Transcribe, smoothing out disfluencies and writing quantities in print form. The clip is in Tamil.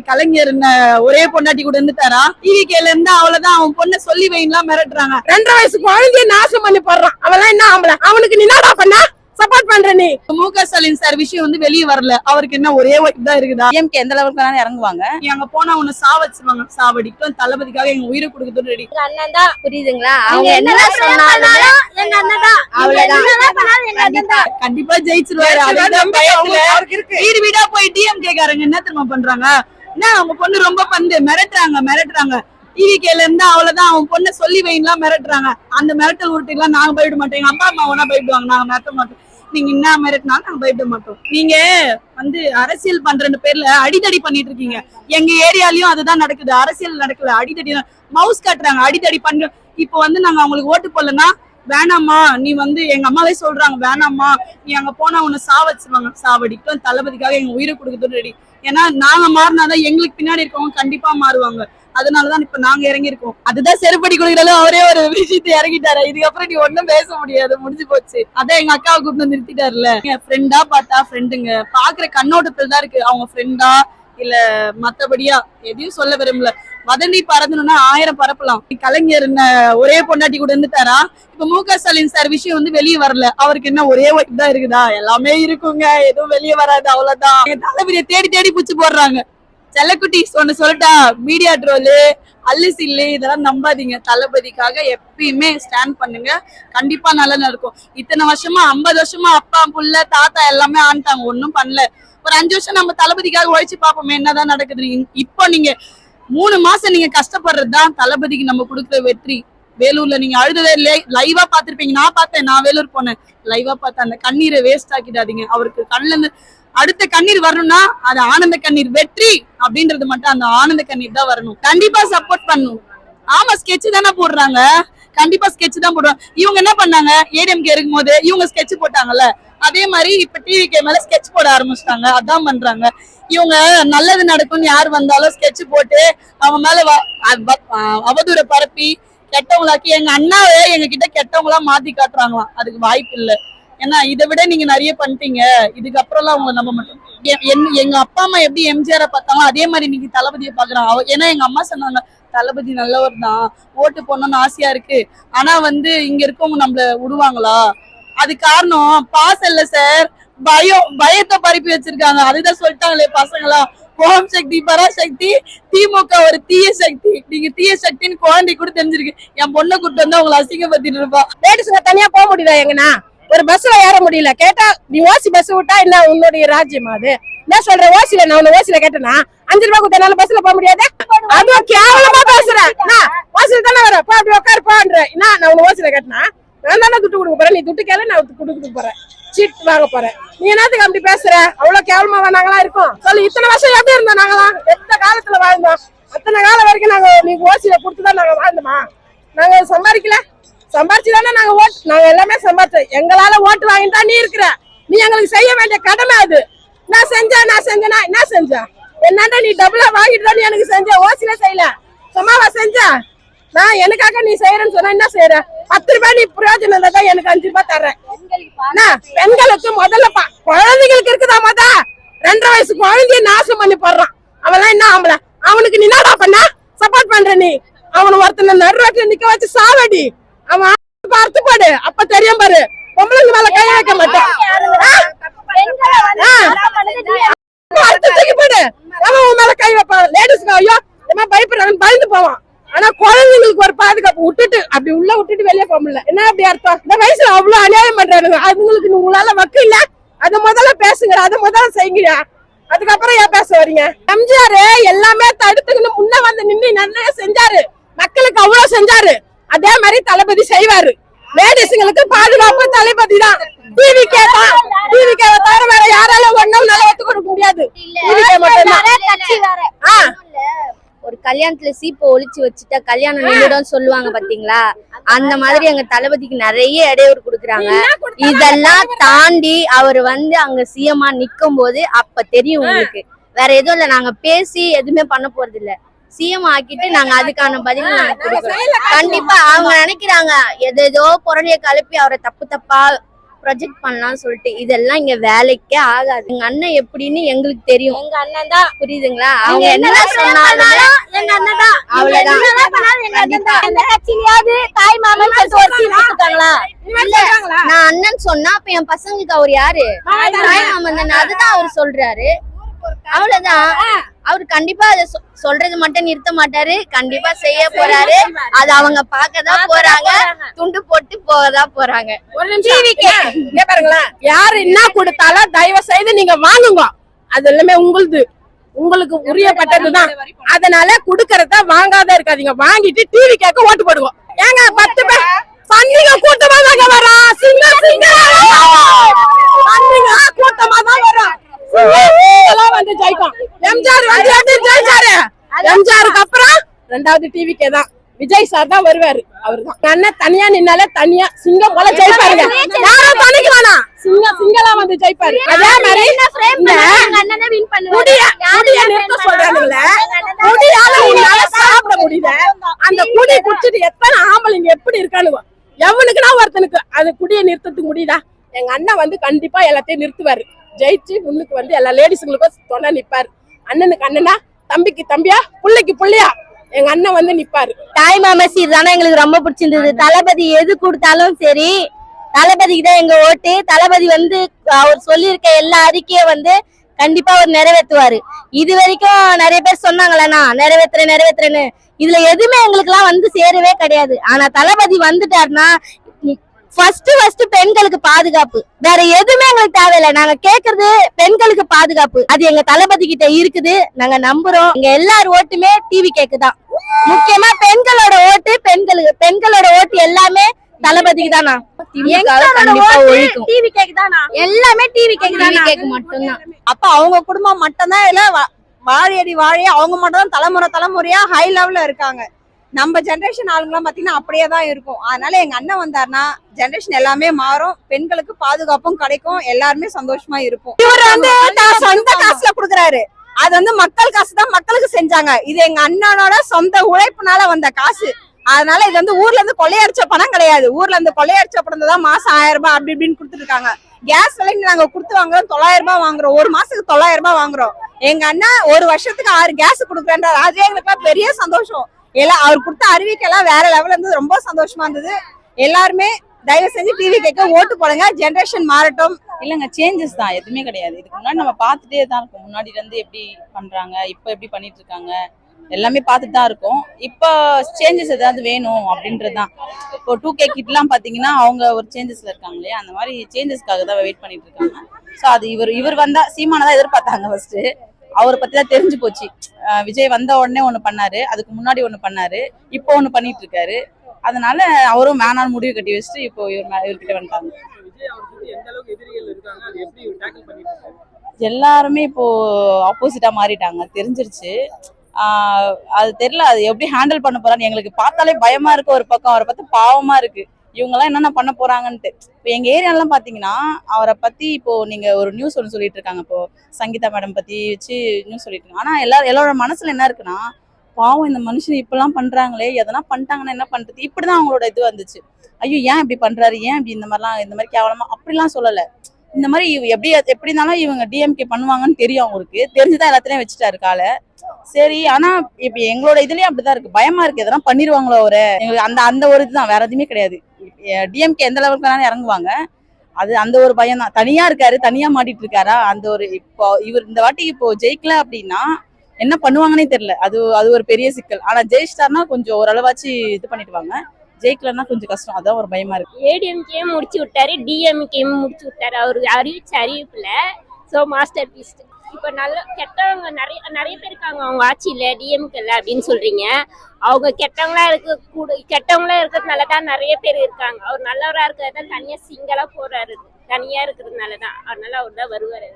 கலைஞர் ஒரே பொண்டாட்டி கூட இருந்துட்டாரா? டிவிகேல இருந்து அவ்வளவுதான், அவன் பொண்ணை சொல்லி வைலாம் மிரட்டுறாங்க. 2.5 வயசு குழந்தைய நாசம் பண்ணி போடுறான். அவெல்லாம் என்ன ஆம்பளை? அவனுக்கு நீ என்னடா பண்ண சப்போர்ட் பண்ற? நீ முக ஸ்டாலின் சார் விஷயம் வந்து வெளியே வரல. அவருக்கு என்ன ஒரே தான் இருக்குதா? டிஎம்கே எந்த லெவலுக்கு வேணாலும் இறங்குவாங்க. அங்க போனா உன்னை சாவச்சிருவாங்க. சாவடிக்கும் தளபதிக்காக எங்க உயிரை கொடுக்கறது ரெடி. அண்ணன் தான், புரியுதுங்களா? அவங்க என்ன சொன்னாலும் எங்க அண்ணன் தான். அவ்வளவுதான். கண்டிப்பா ஜெயிச்சிருவாரு. அதுதான் பயத்துல வீடு வீடா போய் டிஎம்கே காரங்க என்ன தெரியுமா பண்றாங்க? என்ன அவங்க பொண்ணு ரொம்ப மிரட்டுறாங்க. டிவிகேல இருந்து அவ்வளவுதான், அவன் பொண்ணை சொல்லி வைலாம் மிரட்டுறாங்க. அந்த மிரட்டல் உருட்டுலாம் நாங்க பயப்பட மாட்டோம். எங்க அப்பா அம்மா ஒன்னா பயப்படுவாங்க, நாங்க மிரட்ட மாட்டோம். நீங்க என்ன மிரட்டினாலும் நாங்க பயப்பட மாட்டோம். நீங்க வந்து அரசியல் பண்ற பேர்ல அடிதடி பண்ணிட்டு இருக்கீங்க. எங்க ஏரியாலயும் அதுதான் நடக்குது. அரசியல் நடக்கல, அடிதடி மவுஸ் காட்டுறாங்க, அடிதடி பண்ற. இப்ப வந்து நாங்க அவங்களுக்கு ஓட்டு போடலன்னா வேணாம்மா, நீ வந்து எங்க அம்மாவே சொல்றாங்க வேணாம்மா, நீ அங்க போனா உன்னை சாவச்சிருவாங்க. சாவடிக்கும் தளபதிக்காக எங்க உயிரை கொடுக்கறது ரெடி. ஏன்னா நாங்க மாறினாதான் எங்களுக்கு பின்னாடி இருக்கவங்க கண்டிப்பா மாறுவாங்க. அதனாலதான் இப்ப நாங்க இறங்கி இருக்கோம். அதுதான் செருப்படி கொடுக்கறாலும் அவரே ஒரு விஷயத்தை இறங்கிட்டாரு. இதுக்கப்புறம் நீ ஒண்ணும் பேச முடியாது, முடிஞ்சு போச்சு. அதான் எங்க அக்காவை கூப்பிட்டு நிறுத்திட்டாருல. ஃப்ரெண்டா பார்த்தா ஃப்ரெண்டுங்க பாக்குற கண்ணோட்டத்துல தான் இருக்கு. அவங்க ஃப்ரெண்டா இல்ல மத்தபடியா எதையும் சொல்ல விரும்பல. வதந்தி பறந்தணும்னா 1000 பரப்பலாம். கலைஞர் ஒரே பொண்டாட்டி கூட இருந்துட்டாரா? இப்ப முக ஸ்டாலின் சார் விஷயம் வந்து வெளியே வரல. அவருக்கு என்ன ஒரே தான் இருக்குதா? எல்லாமே இருக்குங்க, எதுவும் வெளியே வராது. அவ்வளவுதான். தளபதியை தேடி தேடி புடிச்சு போடுறாங்க. செல்லக்குட்டி ஒண்ணு சொல்லட்டா, மீடியா ட்ரோலு அல்லு சில்லு இதெல்லாம் நம்பாதீங்க. தளபதிக்காக எப்பயுமே ஸ்டாண்ட் பண்ணுங்க, கண்டிப்பா நல்லா நடக்கும். இத்தனை வருஷமா 50 வருஷமா அப்பா புள்ள தாத்தா எல்லாமே ஆண்டாங்க, ஒன்னும் பண்ணல. ஒரு 5 வருஷம் நம்ம தளபதிக்காக உழைச்சு பார்ப்போமே என்னதான் நடக்குது. இப்போ நீங்க 3 மாசம் நீங்க கஷ்டப்படுறதுதான் தளபதிக்கு நம்ம கொடுக்குற வெற்றி. வேலூர்ல நீங்க அழுததே லைவா பாத்திருப்பீங்க. நான் பார்த்தேன், நான் வேலூர் போனேன், லைவா பார்த்தேன். அந்த கண்ணீரை வேஸ்ட் ஆக்கிடாதீங்க. அவருக்கு கண்ணுல இருந்து அடுத்த கண்ணீர் வரணும்னா அது ஆனந்த கண்ணீர். வெற்றி அப்படின்றது மட்டும் அந்த ஆனந்த கண்ணீர் தான் வரணும். கண்டிப்பா சப்போர்ட் பண்ணணும். ஆமா, ஸ்கெட்ச் தானே போடுறாங்க, கண்டிப்பா ஸ்கெட்ச் தான் போடுறாங்க. இவங்க என்ன பண்ணாங்க? ஏடிஎம்கே இருக்கும் போது இவங்க ஸ்கெட்ச் போட்டாங்கல்ல, அதே மாதிரி இப்ப டிவிகே மேல ஸ்கெட்ச் போட ஆரம்பிச்சிட்டாங்க. அதான் பண்றாங்க இவங்க. நல்லது நடக்கும்னு யார் வந்தாலும் ஸ்கெட்ச் போட்டு அவங்க மேல அவதூற பரப்பி கெட்டவங்களாக்கி எங்க அண்ணாவே எங்க கிட்ட கெட்டவங்களா மாத்தி காட்டுறாங்களாம். அதுக்கு வாய்ப்பு இல்லை. ஏன்னா இதை விட நீங்க நிறைய பண்ணிட்டீங்க. இதுக்கப்புறம் எல்லாம் அவங்க நம்ப மாட்டோம். எங்க அப்பா அம்மா எப்படி எம்ஜிஆரை பார்த்தாங்களோ அதே மாதிரி இன்னைக்கு தளபதியை பாக்குறாங்க. ஏன்னா எங்க அம்மா சொன்னாங்க, தளபதி நல்லவர் தான், ஓட்டு போடணும்னு ஆசையா இருக்கு, ஆனா வந்து இங்க இருக்கவங்க நம்மள விடுவாங்களா? அது காரணம் பாசம் இல்ல சார், பயத்தை பரப்பி வச்சிருக்காங்க. அதுதான் சொல்லிட்டாங்களே பசங்களா, ஓம் சக்தி பராசக்தி, திமுக ஒரு தீய சக்தி. நீங்க தீய சக்தின்னு குழந்தை கூட தெரிஞ்சிருக்கு. என் பொண்ணை கூட்டு வந்து அவங்களை அசிங்கப்படுத்திட்டு இருப்பா. லேடிஸ்ல தனியா போக முடியல. எங்கண்ணா ஒரு பஸ்ல ஏற முடியல. கேட்டா நீ ஓசி பஸ் விட்டா என்ன உன்னுடைய ராஜ்யமா? அது என்ன சொல்ற? ஓசில நான் உன்ன ஓசில கேட்டேன்னா 5 ரூபாய் கொடுத்தனால பஸ்ல போக முடியாது. அதுவும் கேவலமா பேசுறேன். ஓசில தானே வர, அப்படி உட்காரு போன்ற. நான் உன்ன ஓசில கேட்டேன்னா நான் தானே துட்டு கொடுக்க போறேன். நீ துட்டு கேளு, நான் கொடுக்க போறேன், சீட் வாங்க போறேன். நீ என்னத்துக்கு அப்படி பேசுற? அவ்வளவு கேவலமா நாங்களா இருக்கோம் சொல்லு. இத்தனை வருஷம் எப்படி இருந்தோம் நாங்களாம்? எந்த காலத்துல வாழ்ந்தோம்? அத்தனை காலம் வரைக்கும் நாங்க நீங்க ஓசில கொடுத்துதான் நாங்க வாழ்ந்தோமா? நாங்க சம்பாரிச்சுதானே நாங்க எல்லாமே சம்பாரிச்சோம். எங்களால ஓட்டு வாங்கிட்டா நீ இருக்கிற, நீ எங்களுக்கு செய்ய வேண்டிய கடமை அது. நான் செஞ்சேனா என்ன செஞ்சா? என்னண்டா நீ டபுளா வாங்கிட்டு தான் எனக்கு செஞ்ச, ஓசில செய்யல, சும்மாவா செஞ்ச? நான் எனக்காக நீ செய்யறேன்னு சொன்னா என்ன செய்யற? 10 ரூபாய் நீ பிரயோஜனம் தான் எனக்கு 5 ரூபாய் தர்றேன். பெண்களுக்கு முதல்ல குழந்தைங்களுக்கு இருக்குதா? 2.5 வயசு குழந்தைய நாசம் பண்ணி போடுறான். அவெல்லாம் என்ன ஆம்பளை? அவனுக்கு நீ என்னடா பண்ண சப்போர்ட் பண்ற? நீ அவனை ஒருத்தனை நடுரோட்டில் நிக்க வச்சு சாவடி. அவன் பார்த்து பாடு, அப்ப தெரியும் பாரு. பொம்பளைங்க மேல கை வைக்க மாட்டான். அவன் உன் மேல கை வைப்பான். லேடிஸ்க்கு ஐயோ என்ன பயப்படுறாங்கன்னு பயந்து போவான். ஆனா குழந்தைங்களுக்கு ஒரு பாதுகாப்பு விட்டுட்டு அப்படி உள்ள விட்டுட்டு வெளியே போக முடியல. என்ன அப்படி அர்த்தம்? இந்த வயசுல அவ்வளவு அநியாயம் பண்றானுங்க. அதுங்களுக்கு உங்களால வக்கு இல்ல. அதை முதல்ல பேசுங்க, அதை முதல்ல செய்யுங்க. அதுக்கப்புறம் ஏன் பேச வரீங்க? எம்ஜிஆர் எல்லாமே தடுத்துக்கணும் முன்ன வந்து நின்று நிறைய செஞ்சாரு. மக்களுக்கு அவ்வளவு செஞ்சாரு. அதே மாதிரி தளபதி செய்வாரு. லேடிஸ்ங்களுக்கு பாதுகாப்பு தளபதி தான். டிவிகே தான். டிவிகேவை தவிர வேற யாராலும் ஒண்ணும் நல்லா ஒத்து கொடுக்க முடியாது. டிவிகே மட்டும்தான். ஒரு கல்யாணத்துல சீப்பை ஒளிச்சு வச்சுட்டா கல்யாணம் நின்றுடும் சொல்லுவாங்க பாத்தீங்களா? அந்த மாதிரி எங்க தளபதிக்கு நிறைய இடையூறு கொடுக்குறாங்க. இதெல்லாம் தாண்டி அவர் வந்து அங்க சிஎம்மா நிக்கும் போது அப்ப தெரியும் உங்களுக்கு. வேற எதுவும் இல்ல, நாங்க பேசி எதுவுமே பண்ண போறது இல்ல. சிஎம் ஆக்கிட்டு நாங்க அதுக்கான பதில் நாங்க கொடுக்கிறோம். கண்டிப்பா அவங்க நினைக்கிறாங்க ஏதோ பொருளைய கலப்பி அவரை தப்பா ப்ரொஜெக்ட் பண்ணலாம்னு சொல்லிட்டு இதெல்லாம் இங்க வேலைக்கே ஆகாது. எங்க அண்ணன் எப்படின்னு எங்களுக்கு தெரியும். எங்க அண்ணன் தான், புரியுதுங்களா? அவங்க என்ன சொன்னாலும் எங்க அண்ணன் தான், அவ்வளவுதான். எந்த கட்சியிலயாவது தாய் மாமன் சொல்லிட்டு ஒரு சீன் கொடுத்துட்டாங்களா? இல்ல, நான் அண்ணன் சொன்னா அப்ப என் பசங்களுக்கு அவர் யாரு? தாய் மாமன் தானே. அதுதான் அவர் சொல்றாரு, அவ்வளவுதான். அவரு கண்டிப்பா அதை சொல்றது மட்டும் நிறுத்த மாட்டாரு, கண்டிப்பா செய்ய போறாரு. அது அவங்க பாக்கதான் போறாங்க, துண்டு போட்டு போகதான் போறாங்க. ஒரு நிமிஷம் பாருங்களேன், யாரு என்ன கொடுத்தாலும் தயவு செய்து நீங்க வாங்குங்க. அது எல்லாமே உங்களுக்கு உரியப்பட்டதுதான். அதனால குடுக்கறத வாங்காத இருக்காதீங்க. வாங்கிட்டு டிவி கேட்க ஓட்டு போடுவோம். ஏங்க 10 பேர் பன்னிங்க கூட்டமா தாங்க வரோம். கூட்டமா தான் வரோம். வந்து ஜெயிக்கும். எம்ஜிஆர் வந்து எப்படி ஜெயிச்சாரு? எம்ஜிஆருக்கு அப்புறம் 2வது டிவிக்கே தான் விஜய் சார் தான் வருவாரு. அவருதான் அண்ணன் தனியா நின்னாலே தனியா சிங்கம் போல ஜெயிப்பாருங்க. யாரும் தனிக்கு வேணாம், சிங்களா வந்து ஜெயிப்பாரு. அதே மாதிரி குடிய நிறுத்த சொல்றானுங்களே, குடியால உன்னால சாப்பிட முடியல. அந்த குடி குடிச்சிட்டு எத்தனை ஆம்பளைங்க எப்படி இருக்கானுங்க? எவனுக்குன்னா ஒருத்தனுக்கு அது குடியை நிறுத்தத்துக்கு முடியுதா? எங்க அண்ணன் வந்து கண்டிப்பா எல்லாத்தையும் நிறுத்துவாரு. ஜெயிச்சு முன்னுக்கு வந்து எல்லா லேடிஸுங்களுக்கும் தொண்டை நிப்பாரு. அண்ணனுக்கு அண்ணனா, தம்பிக்கு தம்பியா, புள்ளைக்கு புள்ளையா எங்க அண்ணன் வந்து நிப்பாரு. தாய் மாமா சீர் தானே எங்களுக்கு ரொம்ப பிடிச்சிருந்தது. தளபதி எது கொடுத்தாலும் சரி, தளபதிக்கு தான் எங்க ஓட்டு. தளபதி வந்து அவர் சொல்லியிருக்க எல்லா அறிக்கையும் வந்து கண்டிப்பா அவர் நிறைவேற்றுவாரு. இது வரைக்கும் நிறைய பேர் சொன்னாங்களா நிறைவேற்றுறேன்னு, இதுல எதுவுமே எங்களுக்கு எல்லாம் வந்து சேரவே கிடையாது. ஆனா தளபதி வந்துட்டாருன்னா ஃபர்ஸ்ட் பெண்களுக்கு பாதுகாப்பு, வேற எதுவுமே எங்களுக்கு தேவையில்லை. நாங்க கேக்குறது பெண்களுக்கு பாதுகாப்பு, அது எங்க தளபதி கிட்ட இருக்குது. நாங்க நம்புறோம். எங்க எல்லார் ஓட்டுமே டிவி கேக்குதான். முக்கியமா பெண்களோட ஓட்டு, பெண்களோட ஓட்டு எல்லாமே தளபதிக்கு தானா. டிவி கேக்குதானா, எல்லாமே டிவி கேக்கு மட்டும்தான். அப்ப அவங்க குடும்பம் மட்டும்தான் இல்ல, வாழையடி வாழையா அவங்க மட்டும் தான் தலைமுறையா ஹை லெவல்ல இருக்காங்க. நம்ம ஜெனரேஷன் ஆளுங்களாம் பாத்தீங்கன்னா அப்படியே தான் இருக்கும். அதனால எங்க அண்ணன் வந்தாருன்னா ஜெனரேஷன் எல்லாமே மாறும், பெண்களுக்கு பாதுகாப்பும் கிடைக்கும், எல்லாருமே சந்தோஷமா இருக்கும். இவர் வந்து சொந்த காசுல குடுக்குறாரு, அது வந்து மக்கள் காசு தான், மக்களுக்கு செஞ்சாங்க. இது எங்க அண்ணனோட சொந்த உழைப்புனால வந்த காசு. அதனால இது வந்து ஊர்ல இருந்து கொள்ளையடிச்ச பணம் கிடையாது. ஊர்ல இருந்து கொள்ளையடிச்ச பணம் தான் மாசம் 1000 ரூபாய் அப்படி இப்படின்னு கொடுத்துட்டு இருக்காங்க. கேஸ் விலைக்கு நாங்க கொடுத்து வாங்குறோம் 900 ரூபாய் வாங்குறோம், ஒரு மாசத்துக்கு 900 ரூபாய் வாங்குறோம். எங்க அண்ணன் ஒரு வருஷத்துக்கு 6 கேஸ் கொடுக்குறேன்றாரு. அதுவே எங்களுக்கு பெரிய சந்தோஷம். எல்லாம் அவர் கொடுத்த அறிவிக்கெல்லாம் வேற லெவல்ல இருந்தது, ரொம்ப சந்தோஷமா இருந்தது. எல்லாருமே தயவு செஞ்சு டிவி கேட்க ஓட்டு போடுங்க, ஜெனரேஷன் மாறட்டும். இல்லங்க, சேஞ்சஸ் தான், எதுவுமே கிடையாது. இதுக்கு முன்னாடி நம்ம பார்த்துட்டே தான் இருக்கோம். முன்னாடி இருந்து எப்படி பண்றாங்க, இப்போ எப்படி பண்ணிட்டு இருக்காங்க, எல்லாமே பார்த்துட்டு தான் இருக்கும். இப்போ சேஞ்சஸ் ஏதாவது வேணும் அப்படின்றதுதான். இப்போ 2K கிட்லாம் பாத்தீங்கன்னா அவங்க ஒரு சேஞ்சஸ்ல இருக்காங்க இல்லையா, அந்த மாதிரி சேஞ்சஸ்க்காக தான் வெயிட் பண்ணிட்டு இருக்காங்க. ஸோ அது இவர் வந்தா சீமானதான் எதிர்பார்த்தாங்க ஃபர்ஸ்ட். அவரை பத்தி தான் தெரிஞ்சு போச்சு. விஜய் வந்த உடனே ஒண்ணு பண்ணாரு, அதுக்கு முன்னாடி ஒண்ணு பண்ணாரு, இப்போ ஒண்ணு பண்ணிட்டு இருக்காரு. அதனால அவரும் வேணான்னு முடிவு கட்டி வச்சுட்டு இப்போ இவர்கிட்ட வந்துட்டாங்க. எல்லாருமே இப்போ ஆப்போசிட்டா மாறிட்டாங்க, தெரிஞ்சிருச்சு. அது தெரியல, அது எப்படி ஹேண்டில் பண்ண போறான்னு எங்களுக்கு பார்த்தாலே பயமா இருக்கு. ஒரு பக்கம் அவரை பார்த்து பாவமா இருக்கு, இவங்க எல்லாம் என்னென்ன பண்ண போறாங்கன்ட்டு. இப்போ எங்க ஏரியாலாம் பாத்தீங்கன்னா அவரை பத்தி இப்போ நீங்க ஒரு நியூஸ் ஒன்று சொல்லிட்டு இருக்காங்க. இப்போ சங்கீதா மேடம் பத்தி வச்சு நியூஸ் சொல்லிட்டு இருக்காங்க. ஆனா எல்லாரோட மனசுல என்ன இருக்குன்னா, பாவம் இந்த மனுஷன் இப்பெல்லாம் பண்றாங்களே, எதனா பண்ணிட்டாங்கன்னா என்ன பண்றது, இப்படிதான் அவங்களோட இது வந்துச்சு. ஐயோ ஏன் இப்படி பண்றாரு, ஏன் இப்படி இந்த மாதிரி கேவலமா அப்படிலாம் சொல்லல. இந்த மாதிரி எப்படி இருந்தாலும் இவங்க டிஎம்கே பண்ணுவாங்கன்னு தெரியும், அவங்களுக்கு தெரிஞ்சுதான் எல்லாத்துலயும் வச்சுட்டாரு காலை. சரி, ஆனா இப்ப எங்களோட இதுலயும் அப்படிதான் இருக்கு, பயமா இருக்கு, எதனா பண்ணிருவாங்களோ அவரு. எங்களுக்கு அந்த ஒரு இதுதான், வேற எதுவுமே கிடையாது. டிஎம்கே எந்த லெவலுக்கு வேணாலும் இறங்குவாங்க, அது அந்த ஒரு பயம் தான். தனியா இருக்காரு, தனியா மாட்டிட்டு இருக்காரா, அந்த ஒரு இப்போ இவர் இந்த வாட்டி இப்போ ஜெயிக்கல அப்படின்னா என்ன பண்ணுவாங்கன்னே தெரியல. அது ஒரு பெரிய சிக்கல். ஆனா ஜெயிச்சிட்டாருன்னா கொஞ்சம் ஓரளவாச்சு இது பண்ணிடுவாங்க, ஜெயிக்கலன்னா கொஞ்சம் கஷ்டம். அதான் ஒரு பயமா இருக்கு. ஏடிஎம்கே முடிச்சு விட்டாரு, டிஎம்கே முடிச்சு விட்டாரு. அவரு அறிவிச்ச அறிவிப்புல சோ மாஸ்டர் பீஸ். இப்ப நல்ல கெட்டவங்க நிறைய பேர் இருக்காங்க அவங்க ஆட்சியில, டிஎம்கேல அப்படின்னு சொல்றீங்க. அவங்க கெட்டவங்களா இருக்கிறதுனாலதான் நிறைய பேர் இருக்காங்க. அவர் நல்லவரா இருக்கிறதா தனியா சிங்களா போறாரு, தனியா இருக்கிறதுனாலதான். அதனால அவர் தான் வருவாரு.